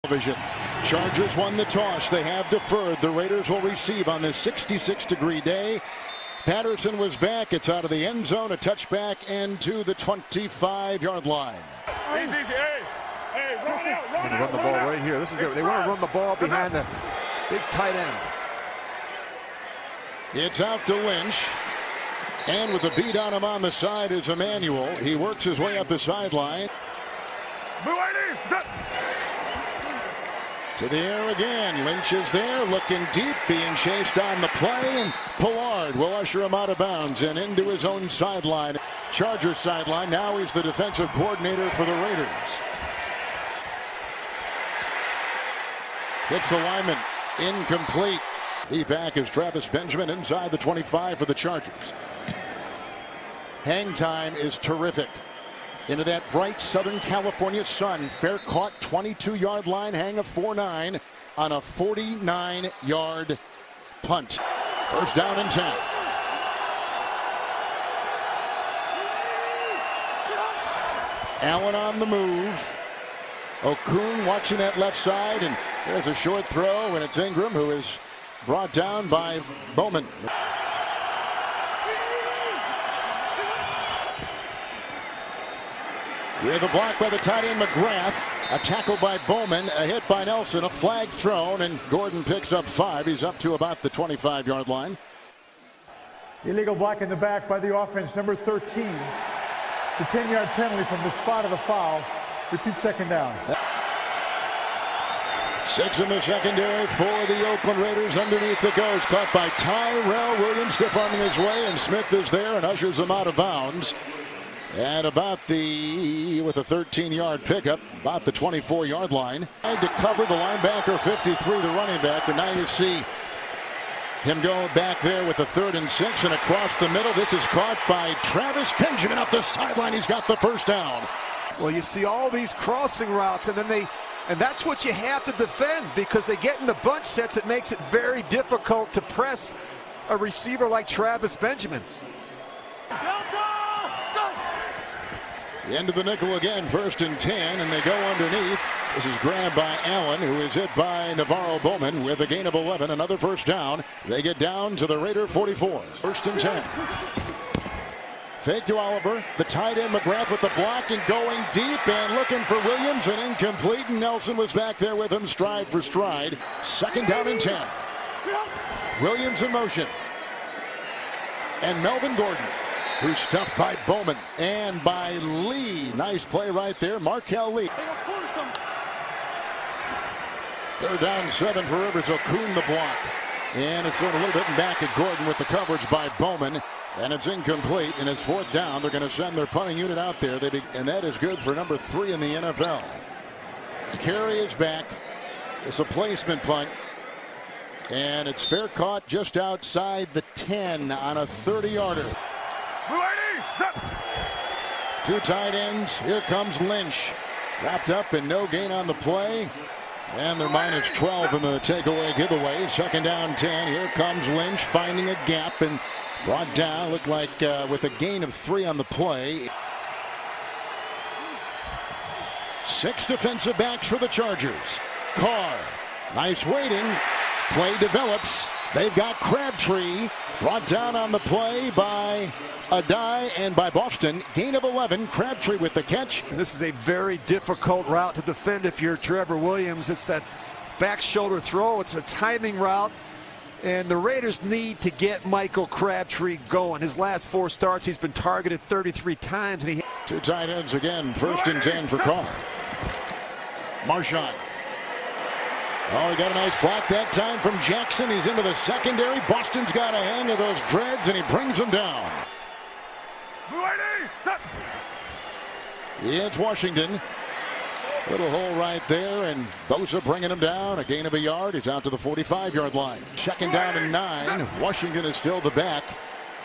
Vision. Chargers won the toss. They have deferred. The Raiders will receive on this 66-degree day. Patterson was back. It's out of the end zone. A touchback and to the 25-yard line. Easy. Hey, run out. They're gonna run the ball right here. They want to run the ball behind the big tight ends. It's out to Lynch. And with the beat on him on the side is Emmanuel. He works his way up the sideline. To the air again. Lynch is there, looking deep, being chased on the play, and Pollard will usher him out of bounds and into his own sideline. Chargers sideline. Now he's the defensive coordinator for the Raiders. Hits the lineman. Incomplete. Deep back is Travis Benjamin inside the 25 for the Chargers. Hang time is terrific. Into that bright Southern California sun. Fair caught 22-yard line, hang of 4-9 on a 49-yard punt. First down and 10. Allen on the move. Okun watching that left side, and there's a short throw, and it's Ingram who is brought down by Bowman. With a block by the tight end McGrath, a tackle by Bowman, a hit by Nelson, a flag thrown, and Gordon picks up 5. He's up to about the 25-yard line. Illegal block in the back by the offense, number 13. The 10-yard penalty from the spot of the foul. Repeat second down. 6 in the secondary for the Oakland Raiders. Underneath the goes, caught by Tyrell Williams, stiff-arming his way, and Smith is there and ushers him out of bounds. And with a 13-yard pickup, about the 24-yard line. Tried to cover the linebacker 53, the running back, but now you see him go back there with the 3rd and 6 and across the middle. This is caught by Travis Benjamin up the sideline. He's got the first down. Well, you see all these crossing routes, and that's what you have to defend, because they get in the bunch sets. It makes it very difficult to press a receiver like Travis Benjamin. The end of the nickel again, 1st and 10, and they go underneath. This is grabbed by Allen, who is hit by Navarro Bowman with a gain of 11. Another first down. They get down to the Raider 44. 1st and 10. Fake to Oliver. The tight end McGrath with the block and going deep and looking for Williams, and incomplete. And Nelson was back there with him stride for stride. 2nd down and 10. Williams in motion. And Melvin Gordon, who's stuffed by Bowman and by Lee. Nice play right there. Markel Lee. 3rd down 7 for Rivers. Okun the block. And it's thrown a little bit back at Gordon with the coverage by Bowman. And it's incomplete, and it's 4th down. They're going to send their punting unit out there. And that is good for number 3 in the NFL. Carey is back. It's a placement punt. And it's fair caught just outside the 10 on a 30-yarder. 2 tight ends. Here comes Lynch. Wrapped up and no gain on the play. And they're minus 12 in the takeaway giveaway. 2nd down 10. Here comes Lynch finding a gap and brought down. Looked like with a gain of 3 on the play. 6 defensive backs for the Chargers. Carr. Nice waiting. Play develops. They've got Crabtree brought down on the play by Adai and by Boston. Gain of 11. Crabtree with the catch. And this is a very difficult route to defend if you're Trevor Williams. It's that back shoulder throw. It's a timing route. And the Raiders need to get Michael Crabtree going. His last 4 starts, he's been targeted 33 times. And 2 tight ends again. 1st and 10 for Carr. Marchand. Oh, he got a nice block that time from Jackson. He's into the secondary. Boston's got a hang of those dreads, and he brings them down. It's Washington. Little hole right there, and Bosa bringing him down. A gain of a yard. He's out to the 45-yard line. 2nd down and 9. Washington is still the back.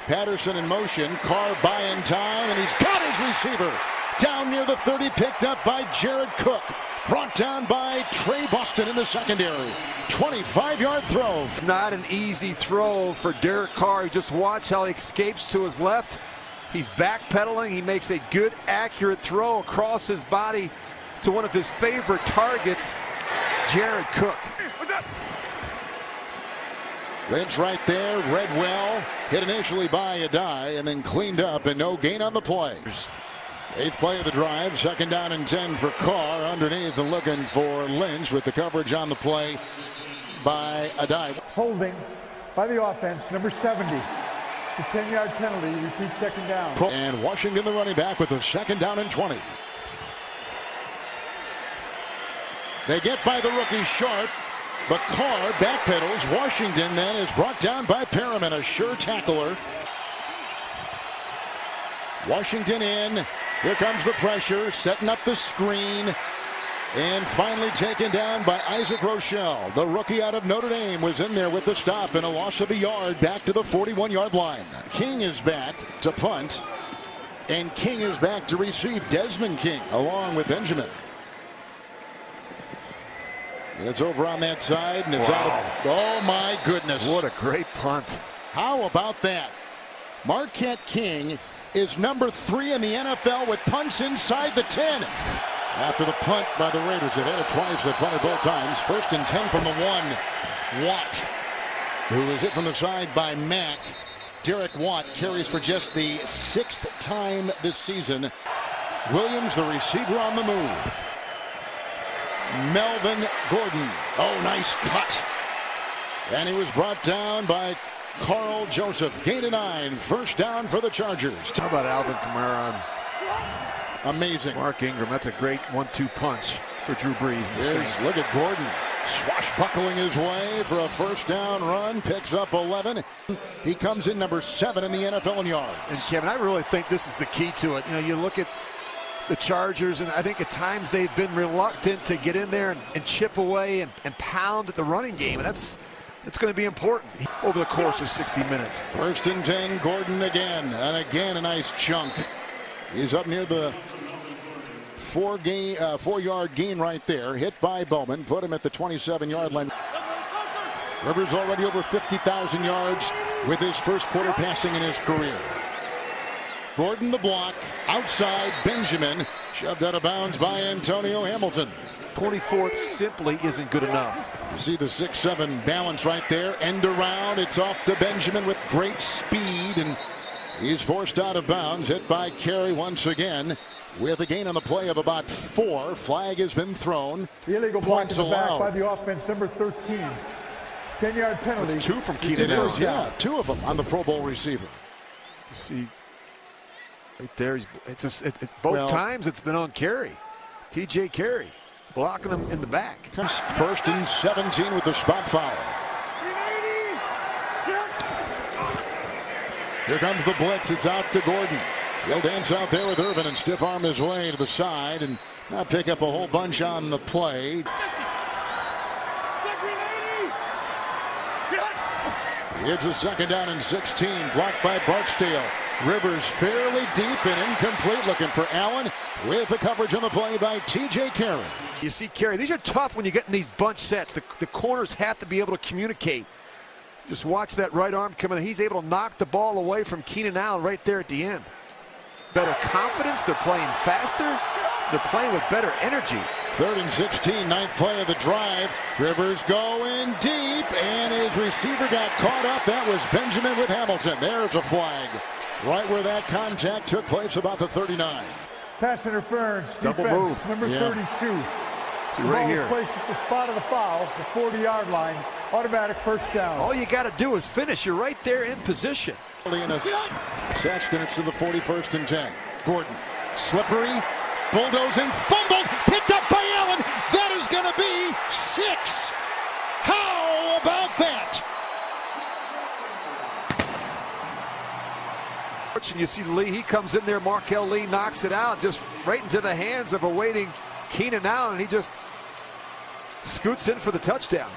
Patterson in motion. Carr buying time, and he's got his receiver. Down near the 30, picked up by Jared Cook. Brought down by Trey Boston in the secondary. 25-yard throw. Not an easy throw for Derek Carr. Just watch how he escapes to his left. He's backpedaling. He makes a good, accurate throw across his body to one of his favorite targets. Jared Cook. Lynch right there, read well, hit initially by Adai and then cleaned up and no gain on the play. 8th play of the drive, 2nd down and 10 for Carr underneath and looking for Lynch with the coverage on the play by Adai. Holding by the offense, number 70. The 10-yard penalty, repeat 2nd down. And Washington the running back with a 2nd down and 20. They get by the rookie Sharp, but Carr backpedals. Washington then is brought down by Perriman, a sure tackler. Washington in. Here comes the pressure, setting up the screen. And finally taken down by Isaac Rochelle. The rookie out of Notre Dame was in there with the stop and a loss of a yard back to the 41-yard line. King is back to punt. And King is back to receive. Desmond King along with Benjamin. And it's over on that side and it's out of. Oh my goodness. What a great punt. How about that? Marquette King is number 3 in the NFL with punts inside the 10. After the punt by the Raiders, they've had it twice. They punted both times. 1st and 10 from the 1. Watt, who is hit from the side by Mack. Derek Watt carries for just the 6th time this season. Williams, the receiver, on the move. Melvin Gordon. Oh, nice cut. And he was brought down by Carl Joseph. Gain of 9. 1st down for the Chargers. How about Alvin Kamara? Amazing. Mark Ingram, that's a great 1-2 punch for Drew Brees and the Saints. Look at Gordon swashbuckling his way for a 1st down run. Picks up 11. He comes in number 7 in the NFL in yards. And Kevin, I really think this is the key to it. You know, you look at the Chargers, and I think at times they've been reluctant to get in there and chip away and pound at the running game. And that's going to be important over the course of 60 minutes. 1st and 10, Gordon again. And again, a nice chunk. He's up near the 4-yard gain right there. Hit by Bowman. Put him at the 27-yard line. Rivers already over 50,000 yards with his first quarter passing in his career. Gordon the block. Outside Benjamin. Shoved out of bounds by Antonio Hamilton. 24th simply isn't good enough. You see the 6-7 balance right there. End around. It's off to Benjamin with great speed. And he's forced out of bounds. Hit by Carey once again. With a gain on the play of about 4. Flag has been thrown. The illegal block Points in the back allowed by the offense, number 13. 10-yard penalty. It's 2 from Keenan Allen. Yeah, 2 of them on the Pro Bowl receiver. You see right there, it's both times it's been on Carey. T.J. Carey blocking him in the back. 1st and 17 with the spot foul. Here comes the blitz. It's out to Gordon. He'll dance out there with Irvin and stiff arm his way to the side and not pick up a whole bunch on the play. It's a 2nd down and 16. Blocked by Barksdale. Rivers fairly deep and incomplete. Looking for Allen with the coverage on the play by T.J. Carey. You see Carey. These are tough when you get in these bunch sets. The corners have to be able to communicate. Just watch that right arm come in. He's able to knock the ball away from Keenan Allen right there at the end. Better confidence. They're playing faster. They're playing with better energy. 3rd and 16, 9th play of the drive. Rivers going deep, and his receiver got caught up. That was Benjamin with Hamilton. There's a flag. Right where that contact took place, about the 39. Pass interference. Double defense, move. Number 32. See right here. Placed at the spot of the foul, the 40-yard line. Automatic 1st down. All you got to do is finish. You're right there in position. In a session, it's to the 41st and 10. Gordon, slippery, bulldozing, fumbled, picked up by Allen. That is going to be 6. How about that? And you see Lee, he comes in there. Markel Lee knocks it out, just right into the hands of a waiting Keenan Allen. He just scoots in for the touchdown.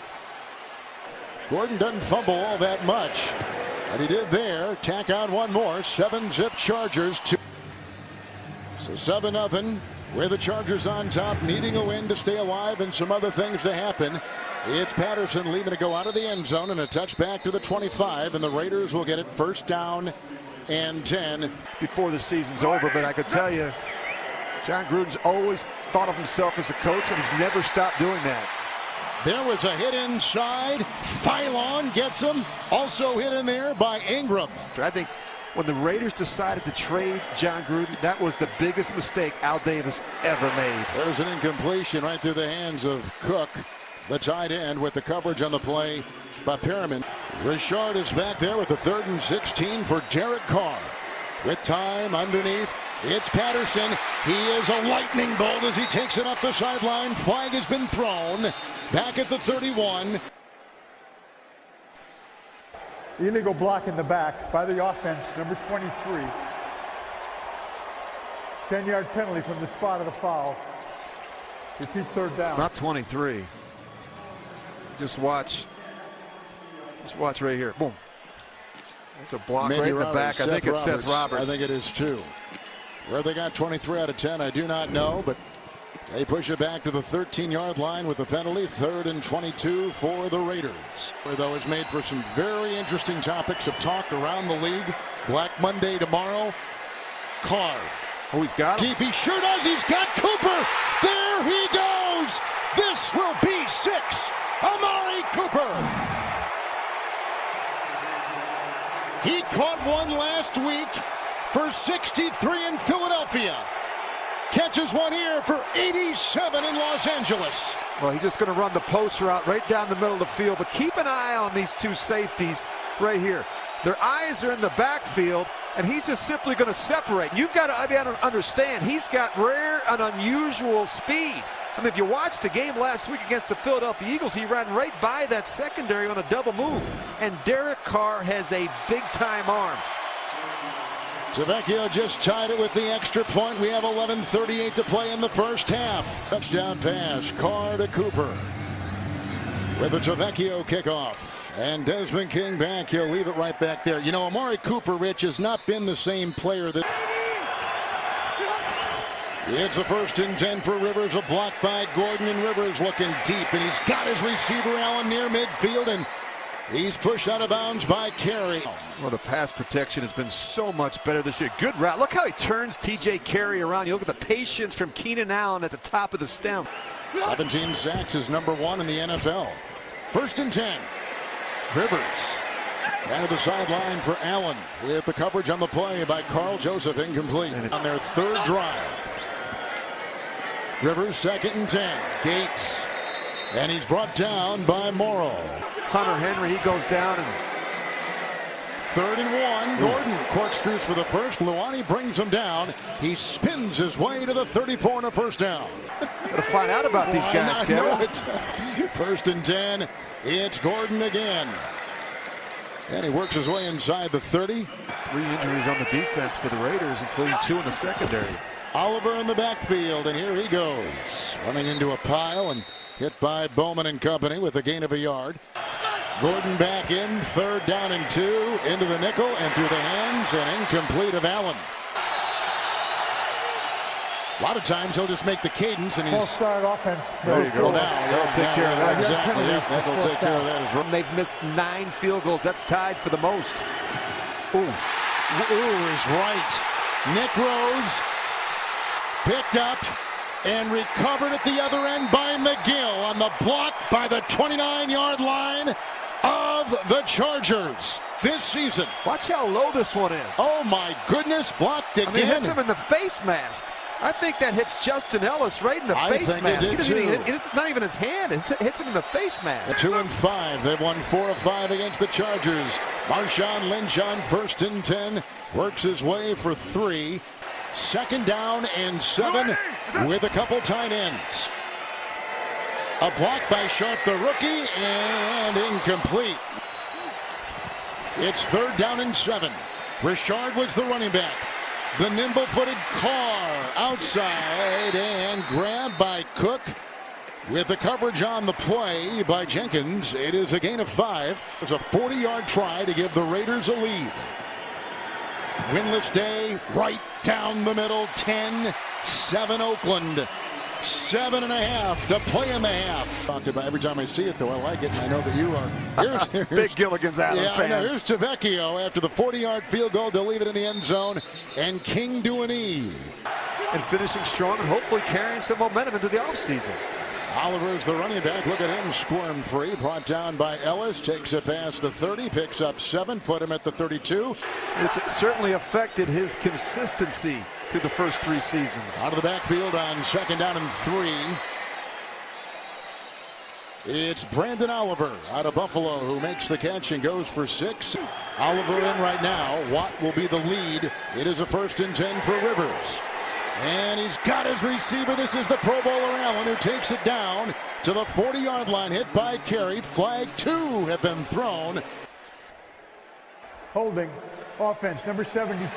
Gordon doesn't fumble all that much. And he did there. Tack on one more. 7-zip Chargers. So 7-0 with the Chargers on top, needing a win to stay alive and some other things to happen. It's Patterson leaving to go out of the end zone and a touchback to the 25. And the Raiders will get it 1st down and 10. Before the season's over, but I could tell you, John Gruden's always thought of himself as a coach, and he's never stopped doing that. There was a hit inside. Phylon gets him. Also hit in there by Ingram. I think when the Raiders decided to trade John Gruden, that was the biggest mistake Al Davis ever made. There's an incompletion right through the hands of Cook, the tight end, with the coverage on the play by Perriman. Richard is back there with the 3rd and 16 for Derek Carr. With time underneath, it's Patterson. He is a lightning bolt as he takes it up the sideline. Flag has been thrown. Back at the 31. Illegal block in the back by the offense, number 23. 10-yard penalty from the spot of the foul. Repeat 3rd down. It's not 23. Just watch right here. Boom. That's a block right in the back. I think it's Seth Roberts. I think it is too. Where they got 23 out of 10, I do not know, but they push it back to the 13-yard line with the penalty. 3rd and 22 for the Raiders. Though it's made for some very interesting topics of talk around the league. Black Monday tomorrow. Carr. Oh, he's got him. Deep, he sure does. He's got Cooper. There he goes. This will be 6. Amari Cooper. He caught one last week for 63 in Philadelphia. Catches one here for 87 in Los Angeles. Well, he's just going to run the post route right down the middle of the field. But keep an eye on these two safeties right here. Their eyes are in the backfield, and he's just simply going to separate. You've got to understand, he's got rare and unusual speed. I mean, if you watched the game last week against the Philadelphia Eagles, he ran right by that secondary on a double move. And Derek Carr has a big-time arm. Tavecchio just tied it with the extra point. We have 11:38 to play in the first half. Touchdown pass, Carr to Cooper. With the Tavecchio kickoff. And Desmond King back. He'll leave it right back there. You know, Amari Cooper, Rich, has not been the same player that... It's a 1st and 10 for Rivers. A block by Gordon, and Rivers looking deep. And he's got his receiver, Allen, near midfield. And he's pushed out of bounds by Carey. Well, the pass protection has been so much better this year. Good route. Look how he turns T.J. Carey around. You look at the patience from Keenan Allen at the top of the stem. 17 sacks is number 1 in the NFL. 1st and 10. Rivers. Down to the sideline for Allen with the coverage on the play by Carl Joseph, incomplete. On their 3rd drive. Rivers 2nd and 10. Gates. And he's brought down by Morrow. Hunter Henry, he goes down. And 3rd and 1. Gordon corkscrews for the first. Luani brings him down. He spins his way to the 34 and a 1st down. Gotta find out about these guys, Kevin. 1st and 10. It's Gordon again. And he works his way inside the 30. 3 injuries on the defense for the Raiders, including 2 in the secondary. Oliver in the backfield, and here he goes. Running into a pile and hit by Bowman and company with a gain of a yard. Gordon back in, 3rd down and 2, into the nickel and through the hands and incomplete of Allen. A lot of times he'll just make the cadence and he's... False start offense. There you go. That'll take care of that. Exactly. That'll take care of that as well. They've missed 9 field goals. That's tied for the most. Ooh is right. Nick Rose picked up and recovered at the other end by McGill on the block by the 29-yard line of the Chargers this season. Watch how low this one is. Oh my goodness, blocked again. I mean, it hits him in the face mask. I think that hits Justin Ellis right in the face mask. It's not even his hand. It hits him in the face mask. 2 and 5. They've won 4 of 5 against the Chargers. Marshawn Lynch on 1st and 10. Works his way for 3. 2nd down and 7 with a couple tight ends. A block by Sharp, the rookie, and incomplete. It's 3rd down and 7. Richard was the running back. The nimble-footed Carr outside and grabbed by Cook with the coverage on the play by Jenkins. It is a gain of 5. It was a 40-yard try to give the Raiders a lead. Winless day right down the middle. 10-7 Oakland. 7.5 to play in the half. Talked about every time I see it, though. I like it. I know that you are. Here's Big Gilligan's Island fan. I know. Here's Tavecchio after the 40-yard field goal to leave it in the end zone, and King doing E. And finishing strong and hopefully carrying some momentum into the offseason. Oliver's the running back. Look at him squirm free. Brought down by Ellis. Takes it past the 30. Picks up 7. Put him at the 32. It's certainly affected his consistency through the first 3 seasons. Out of the backfield on 2nd down and 3. It's Brandon Oliver out of Buffalo who makes the catch and goes for 6. Oliver in right now. Watt will be the lead. It is a 1st and 10 for Rivers. And he's got his receiver. This is the Pro Bowler Allen who takes it down to the 40-yard line. Hit by Carey. Flag 2 have been thrown. Holding. Offense, number 72.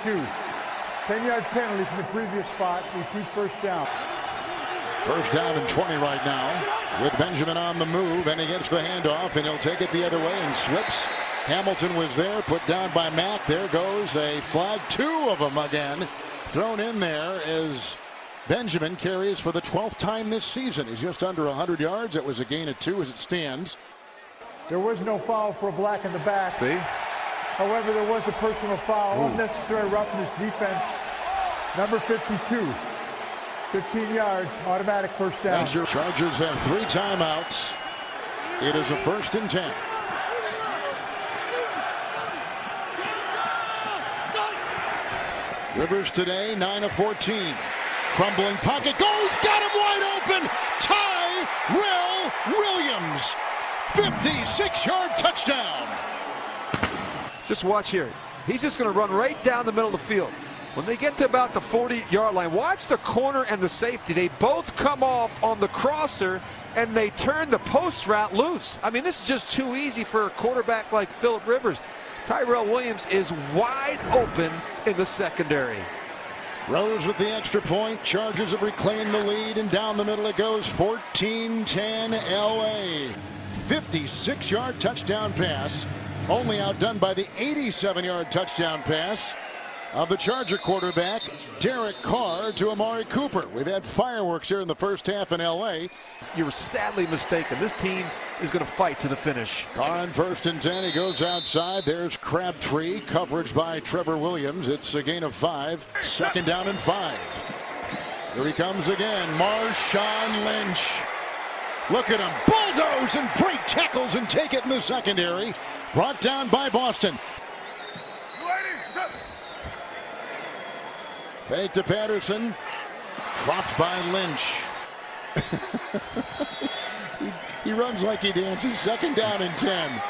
10-yard penalty from the previous spot. Repeat first down. 1st down and 20 right now with Benjamin on the move, and he gets the handoff, and he'll take it the other way and slips. Hamilton was there, put down by Mack. There goes a flag. 2 of them again thrown in there as Benjamin carries for the 12th time this season. He's just under 100 yards. It was a gain of 2 as it stands. There was no foul for a black in the back. See? However, there was a personal foul. Unnecessary roughness defense. Number 52. 15 yards, automatic first down. Chargers have 3 timeouts. It is a 1st and 10. Rivers today, 9 of 14. Crumbling pocket, goes, got him wide open. Tyrell Williams, 56-yard touchdown. Just watch here. He's just going to run right down the middle of the field. When they get to about the 40-yard line, watch the corner and the safety. They both come off on the crosser, and they turn the post route loose. I mean, this is just too easy for a quarterback like Phillip Rivers. Tyrell Williams is wide open in the secondary. Rose with the extra point. Chargers have reclaimed the lead, and down the middle it goes. 14-10 LA. 56-yard touchdown pass. Only outdone by the 87-yard touchdown pass of the Charger quarterback, Derek Carr, to Amari Cooper. We've had fireworks here in the first half in L.A. You're sadly mistaken. This team is going to fight to the finish. Carr on 1st and 10. He goes outside. There's Crabtree. Coverage by Trevor Williams. It's a gain of 5. 2nd down and 5. Here he comes again. Marshawn Lynch. Look at him. Bulldoze and break tackles and take it in the secondary. Brought down by Boston. Fake to Patterson. Dropped by Lynch. he runs like he dances. 2nd down and 10.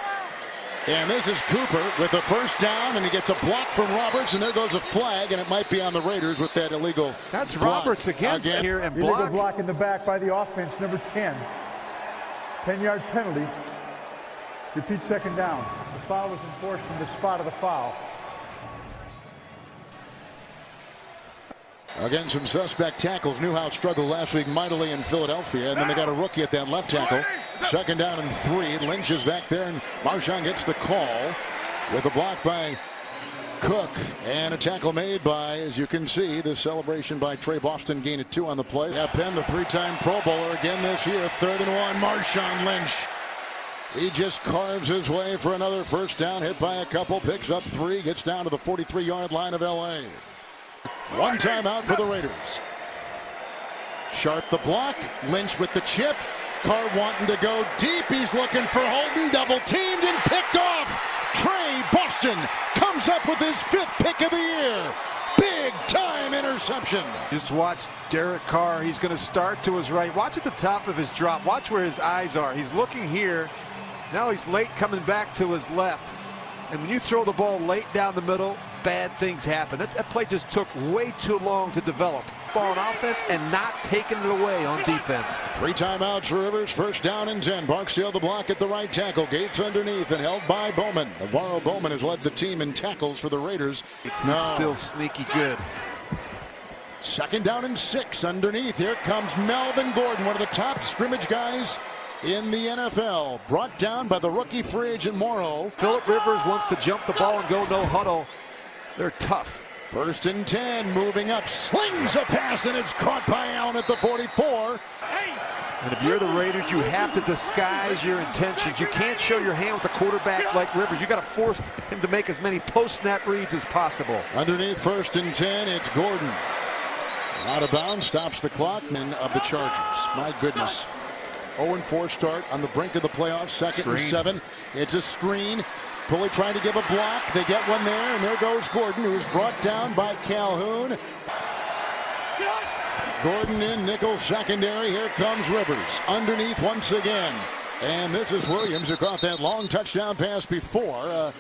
And this is Cooper with the 1st down, and he gets a block from Roberts, and there goes a flag, and it might be on the Raiders with that illegal That's block. Roberts again here and illegal block. block in the back by the offense, number 10. 10-yard penalty. Repeat 2nd down. The foul was enforced from the spot of the foul. Again, some suspect tackles. Newhouse struggled last week mightily in Philadelphia, and then they got a rookie at that left tackle. 2nd down and 3. Lynch is back there, and Marshawn gets the call with a block by Cook, and a tackle made by, as you can see, the celebration by Trey Boston. Gain of 2 on the play. Penn, the 3-time Pro Bowler again this year. 3rd and 1. Marshawn Lynch. He just carves his way for another 1st down. Hit by a couple. Picks up 3. Gets down to the 43-yard line of L.A. 1 timeout for the Raiders. Sharp the block. Lynch with the chip. Carr wanting to go deep. He's looking for Holden. Double teamed and picked off. Trey Boston comes up with his 5th pick of the year. Big time interception. Just watch Derek Carr. He's going to start to his right. Watch at the top of his drop. Watch where his eyes are. He's looking here. Now he's late coming back to his left. And when you throw the ball late down the middle, bad things happen. That play just took way too long to develop. Ball on offense and not taking it away on defense. 3 timeouts for Rivers. 1st down and 10. Barksdale the block at the right tackle. Gates underneath and held by Bowman. Navarro Bowman has led the team in tackles for the Raiders. He's still sneaky good. 2nd down and 6 underneath. Here comes Melvin Gordon, one of the top scrimmage guys in the NFL. Brought down by the rookie free agent Morrow. Phillip Rivers wants to jump the ball and go no huddle. They're tough. 1st and 10, moving up, slings a pass, and it's caught by Allen at the 44. And if you're the Raiders, you have to disguise your intentions. You can't show your hand with a quarterback like Rivers. You got to force him to make as many post-snap reads as possible. Underneath 1st and 10, it's Gordon. Out of bounds, stops the clock, and of the Chargers. My goodness. 0-4 start on the brink of the playoffs. Second and 7. It's a screen. Pulley trying to give a block. They get one there, and there goes Gordon, who is brought down by Calhoun. Gordon in nickel secondary. Here comes Rivers underneath once again. And this is Williams, who caught that long touchdown pass before.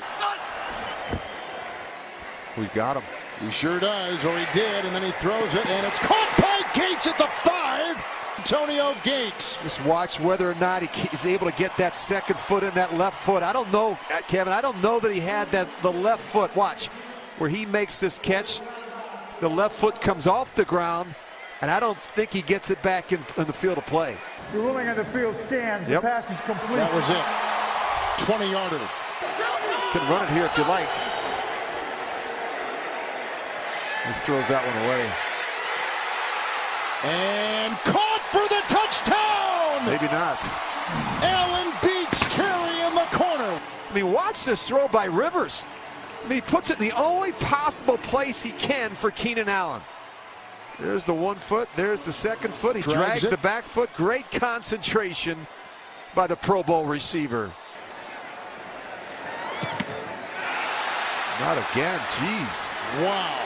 We've got him. He sure does, or he did, and then he throws it, and it's caught by Gates at the 5. Antonio Gates. Just watch whether or not he's able to get that second foot in that left foot. I don't know, Kevin. I don't know that he had the left foot. Watch where he makes this catch. The left foot comes off the ground, and I don't think he gets it back in the field of play. The ruling on the field stands. Yep. The pass is complete. That was it. 20-yarder. Can run it here if you like. Just throws that one away. And caught for the touchdown! Maybe not. Allen beats Carey in the corner. I mean, watch this throw by Rivers. I mean, he puts it in the only possible place he can for Keenan Allen. There's the 1 foot. There's the second foot. He drags the back foot. Great concentration by the Pro Bowl receiver. Not again. Jeez. Wow.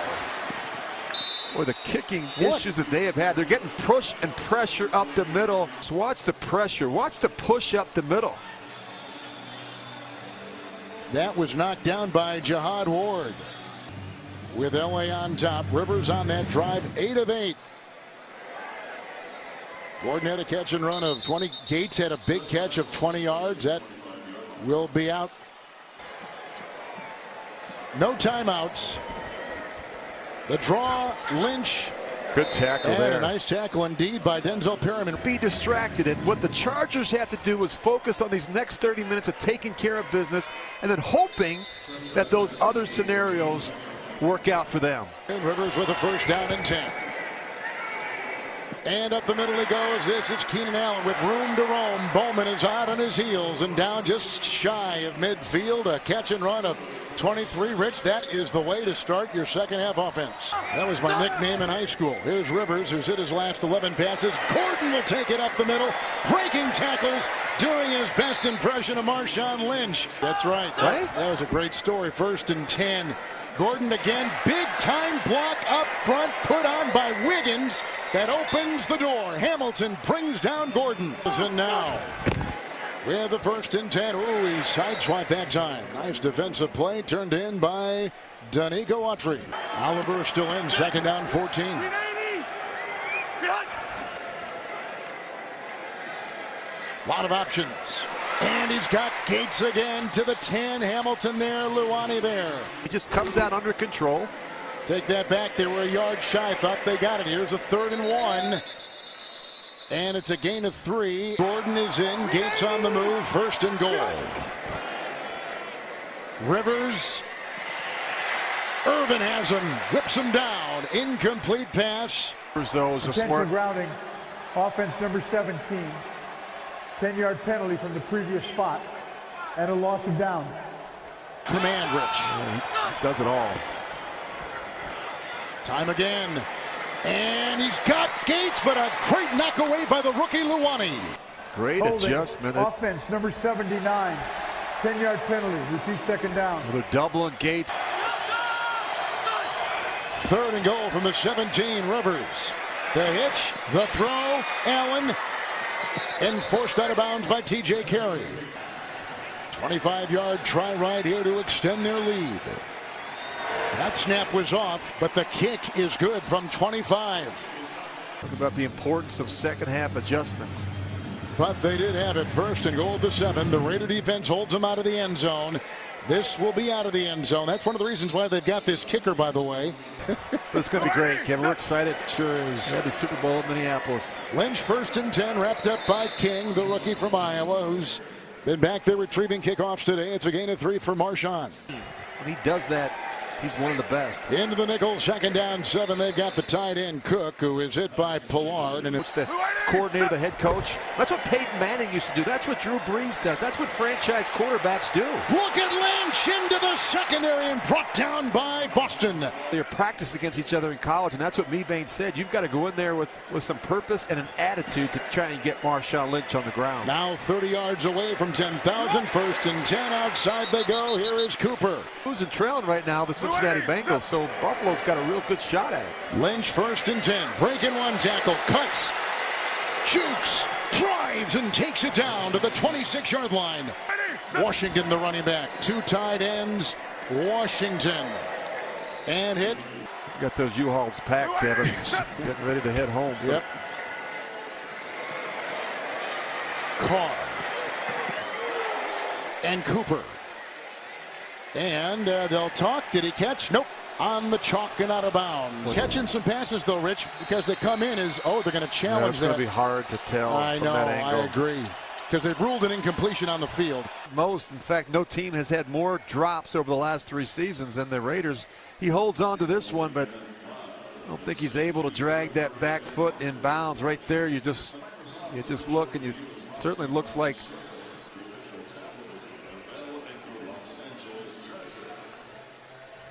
Or the kicking issues that they have had. They're getting push and pressure up the middle. So watch the pressure. Watch the push up the middle. That was knocked down by Jihad Ward. With LA on top. Rivers on that drive. 8 of 8. Gordon had a catch and run of 20. Gates had a big catch of 20 yards. That will be out. No timeouts. The draw, Lynch. Good tackle and there. A nice tackle indeed by Denzel Perriman. Be distracted, and what the Chargers have to do is focus on these next 30 minutes of taking care of business and then hoping that those other scenarios work out for them. And Rivers with a first down and 10. And up the middle he goes. This is Keenan Allen with room to roam. Bowman is out on his heels and down just shy of midfield. A catch and run of 23. Rich, that is the way to start your second half offense. That was my nickname in high school. Here's Rivers, who's hit his last 11 passes. Gordon will take it up the middle, breaking tackles, doing his best impression of Marshawn Lynch. That's right. That was a great story. First and 10. Gordon again, big time block up front, put on by Wiggins. That opens the door. Hamilton brings down Gordon. And now, with the first and 10. Ooh, he sideswiped that time. Nice defensive play turned in by Danico Autry. Oliver still in, second down 14. Lot of options. And he's got Gates again to the 10. Hamilton there, Luani there. He just comes out under control. Take that back. They were a yard shy. Thought they got it. Here's a 3rd and 1. And it's a gain of 3. Gordon is in. Gates on the move. 1st and goal. Rivers. Irvin has him. Whips him down. Incomplete pass. Though is a smart grounding. Offense number 17. 10-yard penalty from the previous spot. And a loss of down. Command, Rich. He does it all. Time again. And he's got Gates, but a great knock away by the rookie Luani. Great adjustment. Offense number 79. 10-yard penalty. Repeat second down. They're doubling Gates. 3rd and goal from the 17. Rivers. The hitch, the throw, Allen, and forced out of bounds by T.J. Carey. 25-yard try right here to extend their lead. That snap was off, but the kick is good from 25. Talk about the importance of second half adjustments. But they did have it. 1st and goal to 7. The Raider defense holds them out of the end zone. This will be out of the end zone. That's one of the reasons why they've got this kicker, by the way. It's going to be great, Kevin. We're excited. Sure is. We had the Super Bowl in Minneapols. Lynch 1st and 10, wrapped up by King, the rookie from Iowa, who's been back there retrieving kickoffs today. It's a gain of 3 for Marshawn. When he does that, he's one of the best. Into the nickel, 2nd down 7. They've got the tight end Cook, who is hit by Pollard. And it's coordinator, the head coach. That's what Peyton Manning used to do. That's what Drew Brees does. That's what franchise quarterbacks do. Look at Lynch into the secondary and brought down by Boston. They're practiced against each other in college, and that's what Mebane said. You've got to go in there with some purpose and an attitude to try and get Marshawn Lynch on the ground. Now 30 yards away from 10,000. 1st and 10. Outside they go. Here is Cooper. Losing trailing right now, the Cincinnati Bengals, so Buffalo's got a real good shot at it. Lynch 1st and 10. Breaking one tackle. Cuts. Jukes. Drives and takes it down to the 26-yard line. Washington, the running back. 2 tight ends. Washington. And hit. Got those U-Hauls packed, Kevin. Getting ready to head home. Yep. Carr. And Cooper. And they'll talk. Did he catch? Nope. On the chalk and out of bounds. Catching some passes, though, Rich, because they come in as, oh, they're going to challenge that. It's going to be hard to tell from that angle. I agree. Because they've ruled an incompletion on the field. In fact, no team has had more drops over the last 3 seasons than the Raiders. He holds on to this one, but I don't think he's able to drag that back foot in bounds. Right there, you just look, and it certainly looks like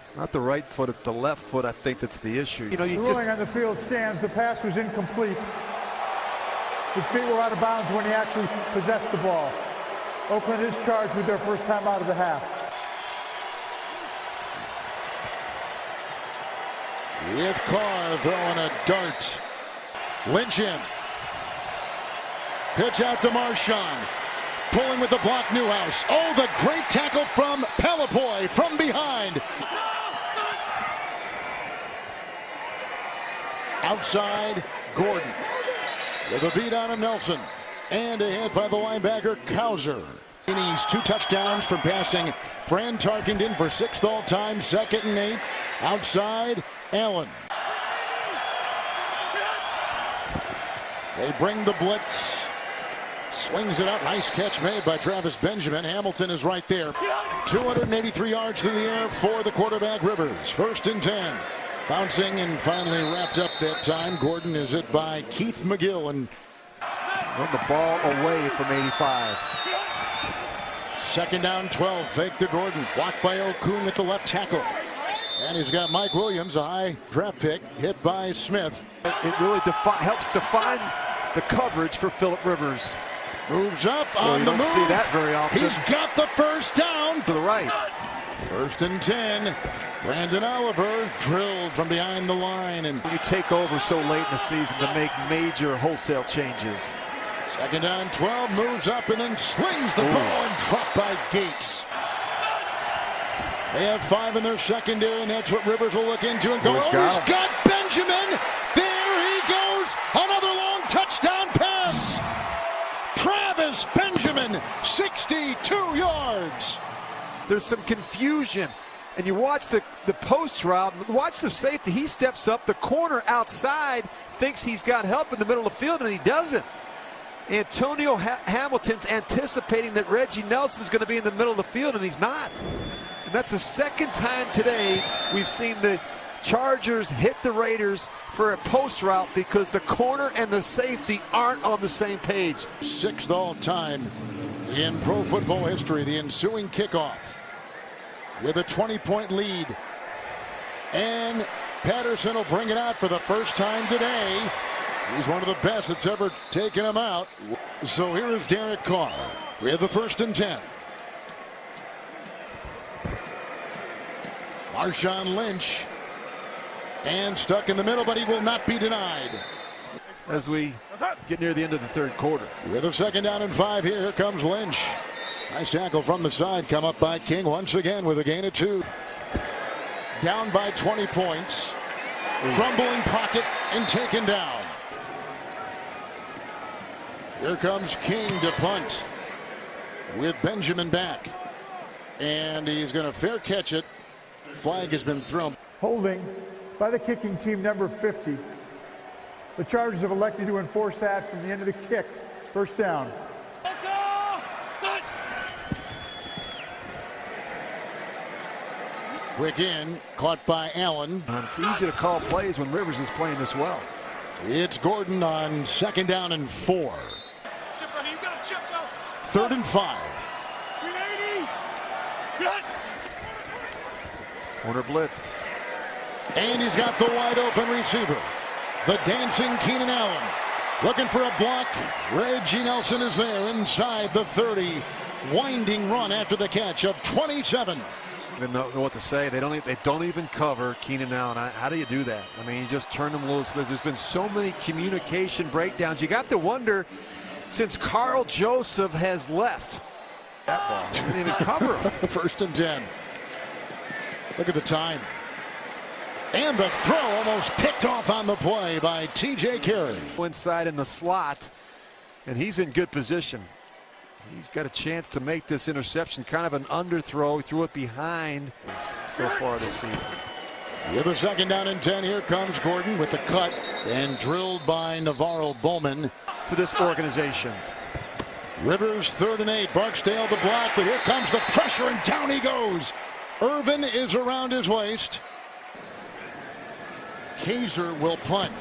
it's not the right foot, it's the left foot, I think, that's the issue. You know, the ruling on the field stands. The pass was incomplete. His feet were out of bounds when he actually possessed the ball. Oakland is charged with their first time out of the half. With Carr throwing a dart. Lynch in. Pitch out to Marshawn. Pulling with the block, Newhouse. Oh, the great tackle from Palapoy from behind. Outside, Gordon. With a beat on him, Nelson. And a hit by the linebacker, Kauser. He's 2 touchdowns from passing Fran Tarkenton for 6th all-time, 2nd and 8. Outside, Allen. They bring the blitz. Slings it up. Nice catch made by Travis Benjamin. Hamilton is right there. 283 yards through the air for the quarterback, Rivers. 1st and 10. Bouncing and finally wrapped up that time. Gordon is hit by Keith McGill and run the ball away from 85. 2nd down, 12. Fake to Gordon. Blocked by Okung at the left tackle. And he's got Mike Williams, a high draft pick, hit by Smith. It really helps define the coverage for Phillip Rivers. Moves up on the move. You don't see that very often. He's got the 1st down. To the right. 1st and 10. Brandon Oliver drilled from behind the line. And you take over so late in the season to make major wholesale changes. 2nd down, 12. Moves up and then slings the ball and dropped by Gates. They have 5 in their secondary, and that's what Rivers will look into and go. He's got Benjamin. There he goes. Another long touchdown pass. Travis Benjamin, 62 yards. There's some confusion. And you watch the post route, watch the safety. He steps up. The corner outside thinks he's got help in the middle of the field, and he doesn't. Antonio Hamilton's anticipating that Reggie Nelson's going to be in the middle of the field, and he's not. And that's the 2nd time today we've seen the Chargers hit the Raiders for a post route because the corner and the safety aren't on the same page. 6th all-time in pro football history. The ensuing kickoff with a 20-point lead. And Patterson will bring it out for the first time today. He's one of the best that's ever taken him out. So here is Derek Carr with the 1st and 10. Marshawn Lynch. And stuck in the middle, but he will not be denied. As we get near the end of the 3rd quarter. With a 2nd down and 5 here comes Lynch. Nice tackle from the side, come up by King once again with a gain of 2. Down by 20 points. Crumbling pocket and taken down. Here comes King to punt with Benjamin back. And he's going to fair catch it. Flag has been thrown. Holding by the kicking team, number 50. The Chargers have elected to enforce that from the end of the kick. 1st down. Quick in, caught by Allen. It's easy to call plays when Rivers is playing this well. It's Gordon on 2nd down and 4. 3rd and 5. Corner blitz. And he's got the wide open receiver. The dancing Keenan Allen. Looking for a block. Reggie Nelson is there inside the 30. Winding run after the catch of 27. Even know what to say. They don't even cover Keenan Allen. How do you do that? I mean, you just turn them loose. There's been so many communication breakdowns. You got to wonder, since Carl Joseph has left, that ball didn't even cover him. 1st and 10. Look at the time. And the throw almost picked off on the play by T.J. Carey. Inside in the slot, and he's in good position. He's got a chance to make this interception. Kind of an underthrow. He threw it behind so far this season. With a 2nd down and 10, here comes Gordon with the cut and drilled by Navarro Bowman. For this organization. Rivers 3rd and 8. Barksdale the block, but here comes the pressure and down he goes. Irvin is around his waist. Kaiser will punt.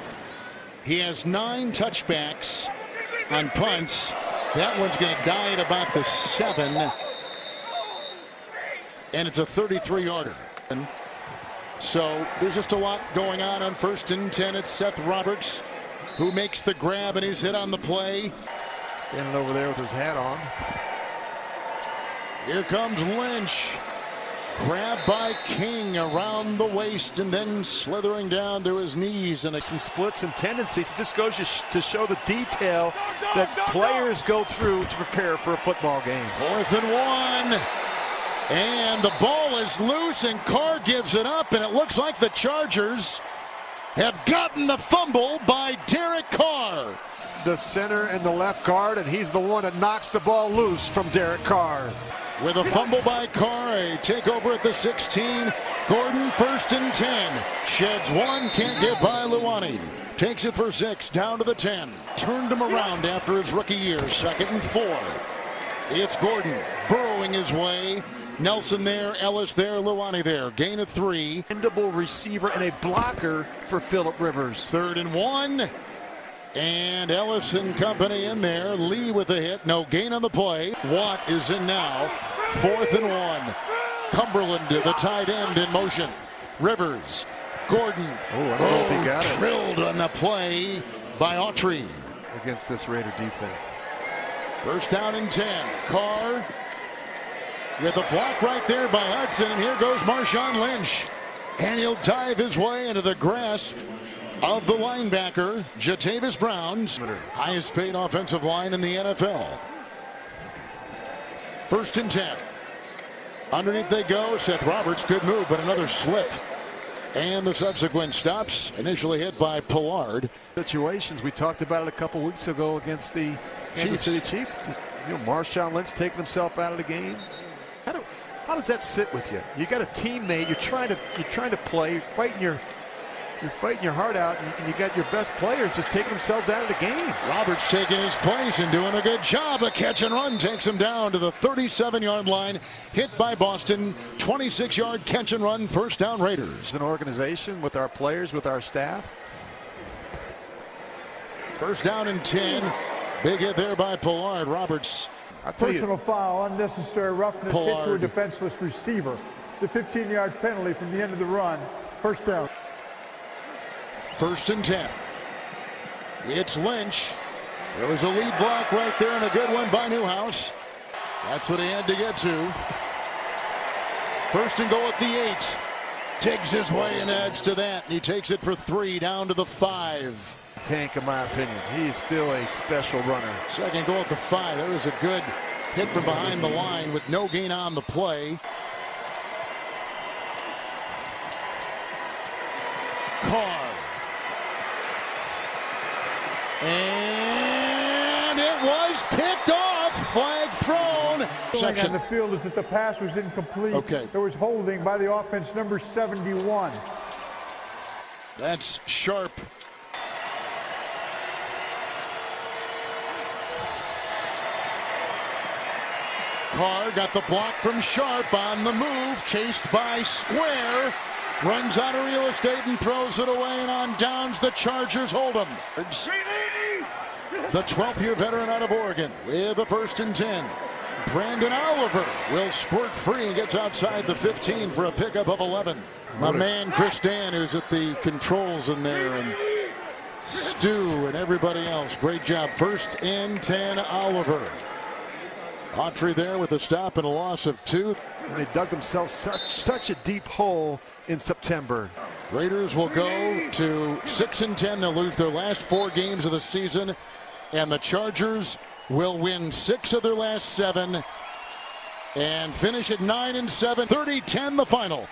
He has 9 touchbacks on punts. That one's going to die at about the 7. And it's a 33-yarder. So there's just a lot going on 1st and 10. It's Seth Roberts who makes the grab, and he's hit on the play. Standing over there with his hat on. Here comes Lynch. Grabbed by King around the waist and then slithering down to his knees. And some splits and tendencies. It just goes to show the detail that players go through to prepare for a football game. 4th and 1. And the ball is loose and Carr gives it up, and it looks like the Chargers have gotten the fumble by Derek Carr. The center and the left guard, and he's the one that knocks the ball loose from Derek Carr. With a fumble by Carr, a takeover at the 16. Gordon 1st and 10. Sheds 1, can't get by Luani. Takes it for 6, down to the 10. Turned him around after his rookie year. 2nd and 4. It's Gordon burrowing his way. Nelson there, Ellis there, Luani there. Gain of 3. Dependable receiver and a blocker for Phillip Rivers. 3rd and 1. And Ellis and company in there. Lee with a hit. No gain on the play. Watt is in now. 4th and 1. Cumberland, the tight end, in motion. Rivers. Gordon. Oh, I don't know if he got it. Drilled on the play by Autry. Against this Raider defense. 1st down and 10. Carr with a block right there by Hudson. And here goes Marshawn Lynch. And he'll dive his way into the grasp of the linebacker, Jatavis Brown, highest paid offensive line in the NFL. 1st and 10. Underneath they go. Seth Roberts, good move, but another slip. And the subsequent stops, initially hit by Pollard. Situations, we talked about it a couple weeks ago against the Kansas City Chiefs. Just, Marshawn Lynch taking himself out of the game. How does that sit with you? You got a teammate, you're trying to play, you're fighting your heart out, and you got your best players just taking themselves out of the game. Roberts taking his place and doing a good job. A catch and run takes him down to the 37-yard line. Hit by Boston. 26-yard catch and run. 1st down Raiders. It's an organization with our players, with our staff. 1st down and 10. Big hit there by Pollard. Roberts. Personal foul, unnecessary roughness, hit to a defenseless receiver. It's a 15-yard penalty from the end of the run. 1st down. 1st and 10. It's Lynch. There was a lead block right there and a good one by Newhouse. That's what he had to get to. 1st and goal at the 8. Digs his way and adds to that. And he takes it for 3 down to the 5. Tank, in my opinion. He is still a special runner. 2nd goal at the 5. There was a good hit from behind the line with no gain on the play. Carr. And it was picked off. Flag thrown. On the field is that the pass was incomplete. Okay. There was holding by the offense, number 71. That's Sharp. Carr got the block from Sharp on the move, chased by Square. runs out of real estate and throws it away, and on downs the Chargers hold him. The 12th-year veteran out of Oregon with the 1st and 10. Brandon Oliver will squirt free and gets outside the 15 for a pickup of 11. My man Chris Dan, who's at the controls in there, and Stu and everybody else. Great job. 1st and 10, Oliver. Autry there with a stop and a loss of 2. And they dug themselves such a deep hole in September. Raiders will go to 6 and 10. They'll lose their last 4 games of the season. And the Chargers will win 6 of their last 7 and finish at 9 and 7. 30-10 the final.